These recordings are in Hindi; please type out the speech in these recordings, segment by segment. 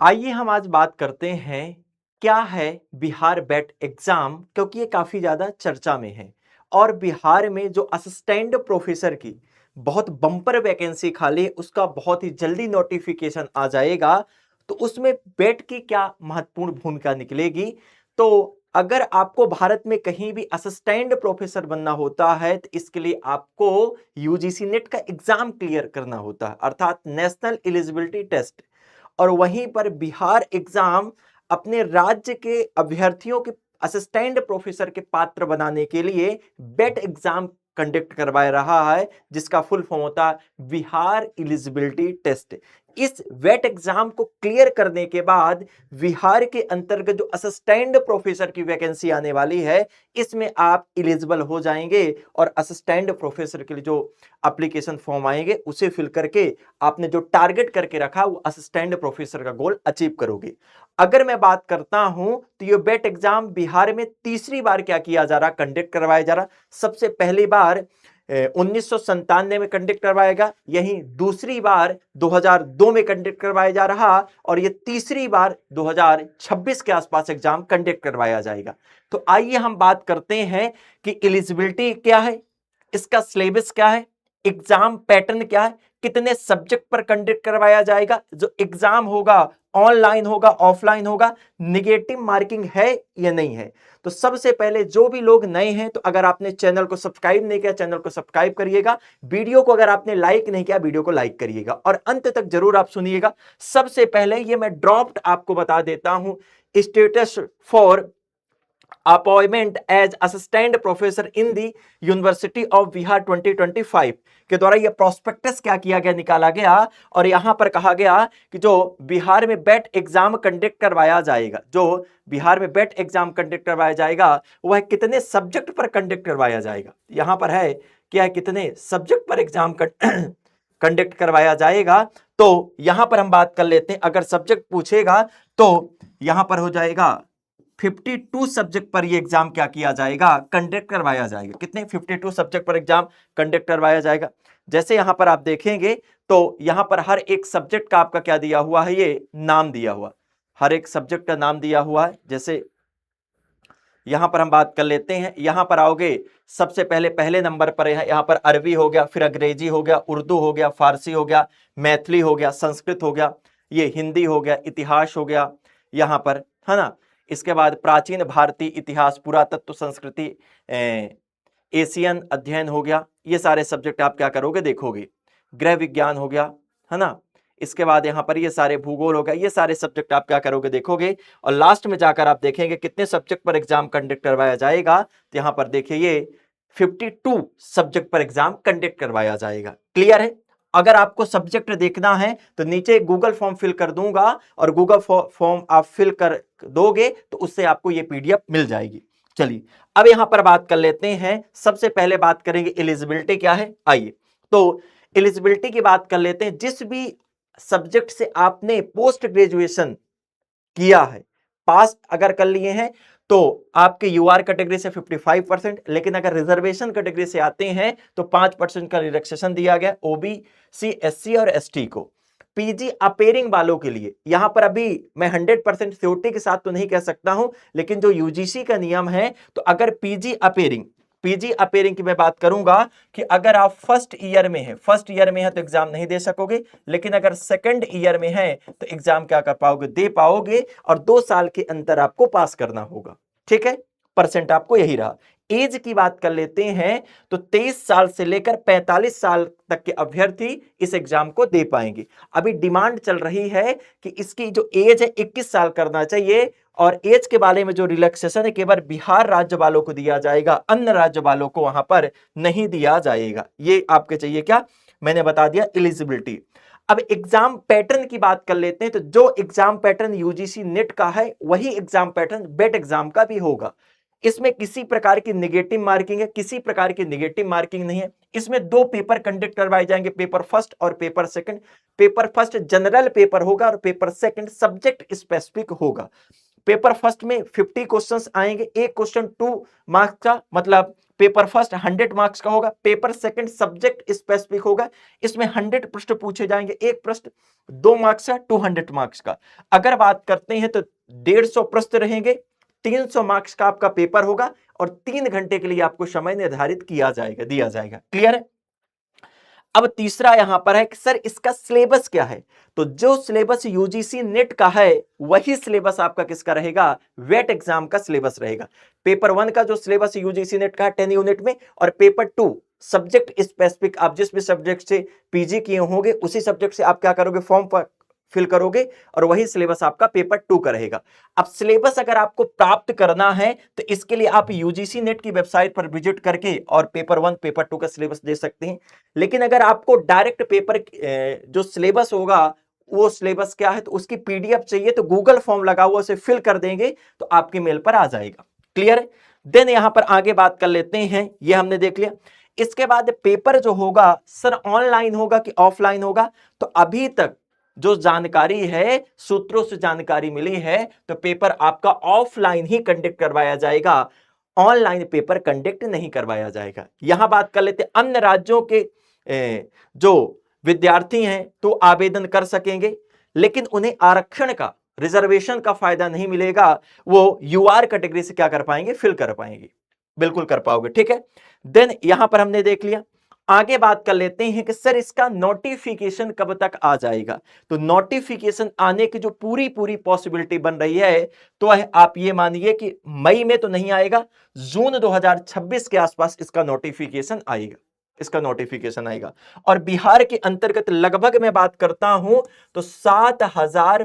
आइए हम आज बात करते हैं क्या है बिहार बेट एग्जाम, क्योंकि ये काफी ज्यादा चर्चा में है। और बिहार में जो असिस्टेंट प्रोफेसर की बहुत बम्पर वैकेंसी खाली है, उसका बहुत ही जल्दी नोटिफिकेशन आ जाएगा। तो उसमें बेट की क्या महत्वपूर्ण भूमिका निकलेगी। तो अगर आपको भारत में कहीं भी असिस्टेंट प्रोफेसर बनना होता है तो इसके लिए आपको यूजीसी नेट का एग्जाम क्लियर करना होता है, अर्थात नेशनल एलिजिबिलिटी टेस्ट। और वहीं पर बिहार एग्जाम अपने राज्य के अभ्यर्थियों के असिस्टेंट प्रोफेसर के पात्र बनाने के लिए बेट एग्जाम कंडक्ट करवा रहा है, जिसका फुल फॉर्म होता है बिहार एलिजिबिलिटी टेस्ट। इस वेट एग्जाम को क्लियर करने के बाद बिहार के अंतर्गत जो असिस्टेंट प्रोफेसर की वैकेंसी आने वाली है, इसमें आप एलिजिबल हो जाएंगे और असिस्टेंट प्रोफेसर के लिए जो एप्लीकेशन फॉर्म आएंगे उसे फिल करके आपने जो टारगेट करके रखा वो असिस्टेंट प्रोफेसर का गोल अचीव करोगे। अगर मैं बात करता हूं तो ये बेट एग्जाम बिहार में तीसरी बार क्या किया जा रहा, कंडक्ट करवाया जा रहा। सबसे पहली बार 1997 में कंडक्ट करवाएगा, यही दूसरी बार 2002 में कंडक्ट करवाया जा रहा और ये तीसरी बार 2026 के आसपास एग्जाम कंडक्ट करवाया जाएगा। तो आइए हम बात करते हैं कि एलिजिबिलिटी क्या है, इसका सिलेबस क्या है, एग्जाम पैटर्न क्या है, कितने सब्जेक्ट पर कंडक्ट करवाया जाएगा, जो एग्जाम होगा ऑनलाइन होगा ऑफलाइन होगा, निगेटिव मार्किंग है या नहीं है। तो सबसे पहले जो भी लोग नए हैं, तो अगर आपने चैनल को सब्सक्राइब नहीं किया चैनल को सब्सक्राइब करिएगा, वीडियो को अगर आपने लाइक नहीं किया वीडियो को लाइक करिएगा और अंत तक जरूर आप सुनिएगा। सबसे पहले ये मैं ड्रॉप्ड आपको बता देता हूं, status for appointment as assistant professor in the university of Bihar 2025 के द्वारा यह प्रोस्पेक्टस क्या किया गया, निकाला गया और यहां पर कहा गया कि जो बिहार में बेट एग्जाम कंडक्ट करवाया जाएगा, जो बिहार में बेट एग्जाम कंडक्ट करवाया जाएगा वह कितने सब्जेक्ट पर कंडक्ट करवाया जाएगा। यहां पर है क्या, कितने सब्जेक्ट पर एग्जाम कंडक्ट करवाया जाएगा। तो यहां पर हम बात कर लेते हैं, अगर सब्जेक्ट पूछेगा तो यहां पर हो जाएगा 52 सब्जेक्ट पर ये एग्जाम क्या किया जाएगा, कंडक्ट करवाया जाएगा। कितने, 52 सब्जेक्ट पर एग्जाम कंडक्ट करवाया जाएगा। जैसे यहां पर आप देखेंगे तो यहां पर हर एक सब्जेक्ट का आपका क्या दिया हुआ है, ये नाम दिया हुआ, हर एक सब्जेक्ट का नाम दिया हुआ है। जैसे यहां पर हम बात कर लेते हैं, यहां पर आओगे सबसे पहले पहले नंबर पर है, यहां पर अरबी हो गया, फिर अंग्रेजी हो गया, उर्दू हो गया, फारसी हो गया, मैथिली हो गया, संस्कृत हो गया, ये हिंदी हो गया, इतिहास हो गया यहां पर, है ना। इसके बाद प्राचीन भारतीय इतिहास, पुरातत्व, संस्कृति, एशियन अध्ययन हो गया। ये सारे सब्जेक्ट आप क्या करोगे, देखोगे। गृह विज्ञान हो गया, है ना। इसके बाद यहाँ पर ये सारे भूगोल हो गया, ये सारे सब्जेक्ट आप क्या करोगे, देखोगे। और लास्ट में जाकर आप देखेंगे कितने सब्जेक्ट पर एग्जाम कंडक्ट करवाया जाएगा, तो यहाँ पर देखिए ये 52 सब्जेक्ट पर एग्जाम कंडक्ट करवाया जाएगा। क्लियर है। अगर आपको सब्जेक्ट देखना है तो नीचे गूगल फॉर्म फिल कर दूंगा और गूगल फॉर्म आप फिल कर दोगे तो उससे आपको ये पीडीएफ मिल जाएगी। चलिए अब यहां पर बात कर लेते हैं, सबसे पहले बात करेंगे एलिजिबिलिटी क्या है। आइए तो एलिजिबिलिटी की बात कर लेते हैं। जिस भी सब्जेक्ट से आपने पोस्ट ग्रेजुएशन किया है, पास अगर कर लिए हैं तो आपके यूआर कैटेगरी से 55%, लेकिन अगर रिजर्वेशन कैटेगरी से आते हैं तो 5% का रिलैक्सेशन दिया गया ओबीसी, एससी और एसटी को। पीजी अपेयरिंग वालों के लिए यहां पर अभी मैं 100% श्योरिटी के साथ तो नहीं कह सकता हूं, लेकिन जो यूजीसी का नियम है, तो अगर पीजी अपेयरिंग की मैं बात करूंगा कि अगर आप फर्स्ट ईयर में है तो एग्जाम नहीं दे सकोगे, लेकिन अगर सेकंड ईयर में है तो एग्जाम क्या कर पाओगे, दे पाओगे और 2 साल के अंदर आपको पास करना होगा। ठीक है, परसेंट आपको यही रहा। एज की बात कर लेते हैं तो 23 साल से लेकर 45 साल तक के अभ्यर्थी इस एग्जाम को दे पाएंगे। अभी डिमांड चल रही है कि इसकी जो एज है 21 साल करना चाहिए और एज के बारे में जो रिलैक्सेशन है केवल बिहार राज्य वालों को दिया जाएगा, अन्य राज्य वालों को वहां पर नहीं दिया जाएगा। ये आपके चाहिए क्या, मैंने बता दिया एलिजिबिलिटी। अब एग्जाम पैटर्न की बात कर लेते हैं, तो जो एग्जाम पैटर्न यूजीसी नेट का है वही एग्जाम पैटर्न बेट एग्जाम का भी होगा। इसमें किसी प्रकार की नेगेटिव मार्किंग है, किसी प्रकार की नेगेटिव मार्किंग नहीं है। इसमें 2 पेपर कंडक्ट करवाए जाएंगे, पेपर फर्स्ट और paper second. Paper first general paper होगा और पेपर सेकंड सब्जेक्ट स्पेसिफिक होगा। पेपर फर्स्ट में 50 क्वेश्चंस आएंगे, एक क्वेश्चन 2 मार्क्स का, मतलब पेपर फर्स्ट 100 मार्क्स का होगा, पेपर सेकंड सब्जेक्ट स्पेसिफिक होगा, इसमें 100 प्रश्न पूछे जाएंगे, एक प्रश्न 2 मार्क्स का, 200 मार्क्स का। अगर बात करते हैं तो 150 प्रश्न रहेंगे, 300 मार्क्स का आपका पेपर होगा और 3 घंटे के लिए आपको समय निर्धारित किया जाएगा, दिया जाएगा। क्लियर है? अब तीसरा यहां पर है कि सर इसका सिलेबस क्या है? तो जो सिलेबस यूजीसी नेट का है वही सिलेबस आपका किसका रहेगा? वेट एग्जाम का सिलेबस रहेगा। पेपर 1 का जो सिलेबस यूजीसी नेट का है 10 यूनिट में, और पेपर 2 सब्जेक्ट स्पेसिफिक, आप जिस भी सब्जेक्ट से पीजी किए होंगे उसी सब्जेक्ट से आप क्या करोगे? फॉर्म पर फिल करोगे और वही सिलेबस आपका पेपर 2 का रहेगा। अब सिलेबस अगर आपको प्राप्त करना है तो इसके लिए आप यूजीसी नेट की वेबसाइट पर विजिट करके और पेपर 1 पेपर 2 का सिलेबस दे सकते हैं। लेकिन अगर आपको डायरेक्ट पेपर जो सिलेबस होगा वो सिलेबस क्या है तो उसकी पीडीएफ चाहिए तो गूगल फॉर्म लगा हुआ उसे फिल कर देंगे तो आपके मेल पर आ जाएगा। क्लियर है? देन यहां पर आगे बात कर लेते हैं, ये हमने देख लिया। इसके बाद पेपर जो होगा सर ऑनलाइन होगा कि ऑफलाइन होगा? तो अभी तक जो जानकारी है, सूत्रों से जानकारी मिली है तो पेपर आपका ऑफलाइन ही कंडक्ट करवाया जाएगा, ऑनलाइन पेपर कंडक्ट नहीं करवाया जाएगा। यहां बात कर लेते अन्य राज्यों के जो विद्यार्थी हैं तो आवेदन कर सकेंगे, लेकिन उन्हें आरक्षण का, रिजर्वेशन का फायदा नहीं मिलेगा। वो यूआर कैटेगरी से क्या कर पाएंगे? फिल कर पाएंगे, बिल्कुल कर पाओगे। ठीक है, देन यहां पर हमने देख लिया। आगे बात कर लेते हैं कि सर इसका नोटिफिकेशन कब तक आ जाएगा? तो नोटिफिकेशन आने की जो पूरी पूरी पॉसिबिलिटी बन रही है तो आप ये मानिए कि मई में तो नहीं आएगा, जून 2026 के आसपास इसका नोटिफिकेशन आएगा, इसका नोटिफिकेशन आएगा। और बिहार के अंतर्गत लगभग मैं बात करता हूं तो 7,000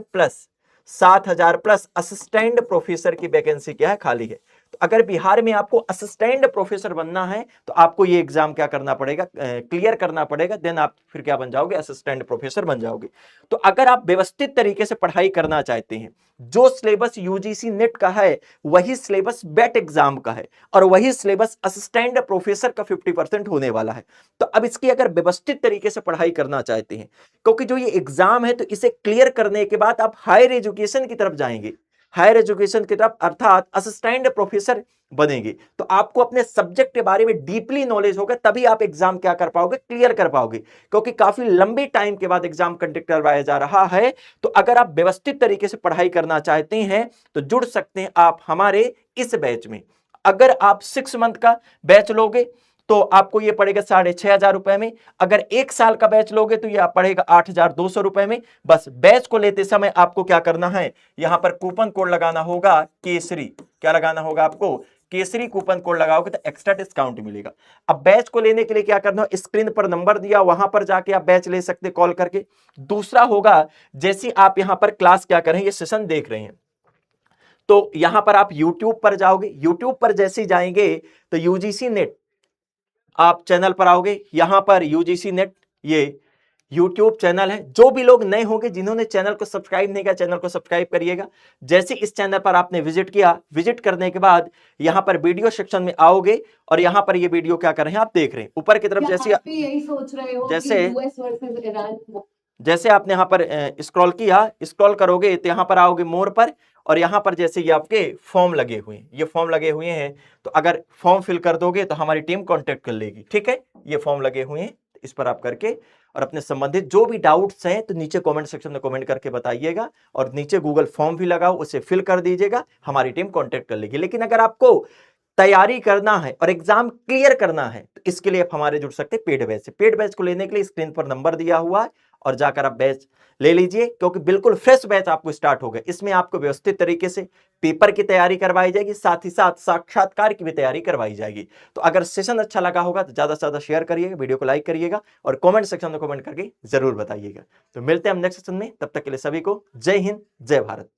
प्लस असिस्टेंट प्रोफेसर की वैकेंसी क्या है? खाली है। तो अगर बिहार में आपको असिस्टेंट प्रोफेसर बनना है तो आपको ये एग्जाम क्या करना पड़ेगा? क्लियर करना पड़ेगा, देन आप फिर क्या बन जाओगे? असिस्टेंट प्रोफेसर बन जाओगे। तो अगर आप व्यवस्थित तरीके से पढ़ाई करना चाहते हैं, जो सिलेबस यूजीसी नेट का है वही सिलेबस बेट एग्जाम का है और वही सिलेबस असिस्टेंट प्रोफेसर का 50% होने वाला है। तो अब इसकी अगर व्यवस्थित तरीके से पढ़ाई करना चाहते हैं, क्योंकि जो ये एग्जाम है तो इसे क्लियर करने के बाद आप हायर एजुकेशन की तरफ जाएंगे, हायर एजुकेशन की तरफ अर्थात असिस्टेंट प्रोफेसर बनेंगे, तो आपको अपने सब्जेक्ट के बारे में डीपली नॉलेज होगा, तभी आप एग्जाम क्या कर पाओगे? क्लियर कर पाओगे, क्योंकि काफी लंबे टाइम के बाद एग्जाम कंडक्ट करवाया जा रहा है। तो अगर आप व्यवस्थित तरीके से पढ़ाई करना चाहते हैं तो जुड़ सकते हैं आप हमारे इस बैच में। अगर आप 6 मंथ का बैच लोगे तो आपको ये पड़ेगा 6,500 रुपए में, अगर 1 साल का बैच लोगे तो ये पड़ेगा 8,200 रुपए में। बस बैच को लेते समय आपको क्या करना है? यहां पर कूपन कोड लगाना होगा केसरी। क्या लगाना होगा आपको? केसरी कूपन कोड लगाओगे तो एक्स्ट्रा डिस्काउंट मिलेगा। अब बैच को लेने के लिए क्या करना है? स्क्रीन पर नंबर दिया, वहां पर जाके आप बैच ले सकते कॉल करके। दूसरा होगा, जैसे आप यहां पर क्लास क्या करें, ये सेशन देख रहे हैं तो यहां पर आप YouTube पर जाओगे, YouTube पर जैसे जाएंगे तो यूजीसी नेट आप चैनल पर आओगे, यहां पर यूजीसी नेट ये YouTube चैनल है। जो भी लोग नए होंगे जिन्होंने चैनल को सब्सक्राइब नहीं किया, चैनल को सब्सक्राइब करिएगा। जैसे इस चैनल पर आपने विजिट किया, विजिट करने के बाद यहां पर वीडियो सेक्शन में आओगे और यहां पर ये वीडियो क्या कर रहे हैं आप देख रहे हैं ऊपर की तरफ। जैसे आप यही सोच रहे हो जैसे कि यूएस वर्सेस ईरान, जैसे आपने यहां पर स्क्रॉल किया, स्क्रॉल करोगे तो यहां पर आओगे मोर पर, और यहां पर जैसे ये आपके फॉर्म लगे हुए हैं, ये फॉर्म लगे हुए हैं, तो अगर फॉर्म फिल कर दोगे तो हमारी टीम कांटेक्ट कर लेगी। ठीक है, ये फॉर्म लगे हुए हैं, इस पर आप करके और अपने संबंधित जो भी डाउट्स हैं तो नीचे कमेंट सेक्शन में कमेंट करके बताइएगा, और नीचे गूगल फॉर्म भी लगाओ, उसे फिल कर दीजिएगा, हमारी टीम कांटेक्ट कर लेगी। लेकिन अगर आपको तैयारी करना है और एग्जाम क्लियर करना है तो इसके लिए आप हमारे जुड़ सकते हैं पेड बैच से। पेड बैच को लेने के लिए स्क्रीन पर नंबर दिया हुआ है और जाकर आप बैच ले लीजिए, क्योंकि बिल्कुल फ्रेश बैच आपको स्टार्ट होगा। इसमें आपको व्यवस्थित तरीके से पेपर की तैयारी करवाई जाएगी, साथ ही साथ साक्षात्कार की भी तैयारी करवाई जाएगी। तो अगर सेशन अच्छा लगा होगा तो ज्यादा से ज्यादा शेयर करिएगा, वीडियो को लाइक करिएगा और कमेंट सेक्शन में कमेंट करके जरूर बताइएगा। तो मिलते हैं हम नेक्स्ट सेशन में, तब तक के लिए सभी को जय हिंद, जय भारत।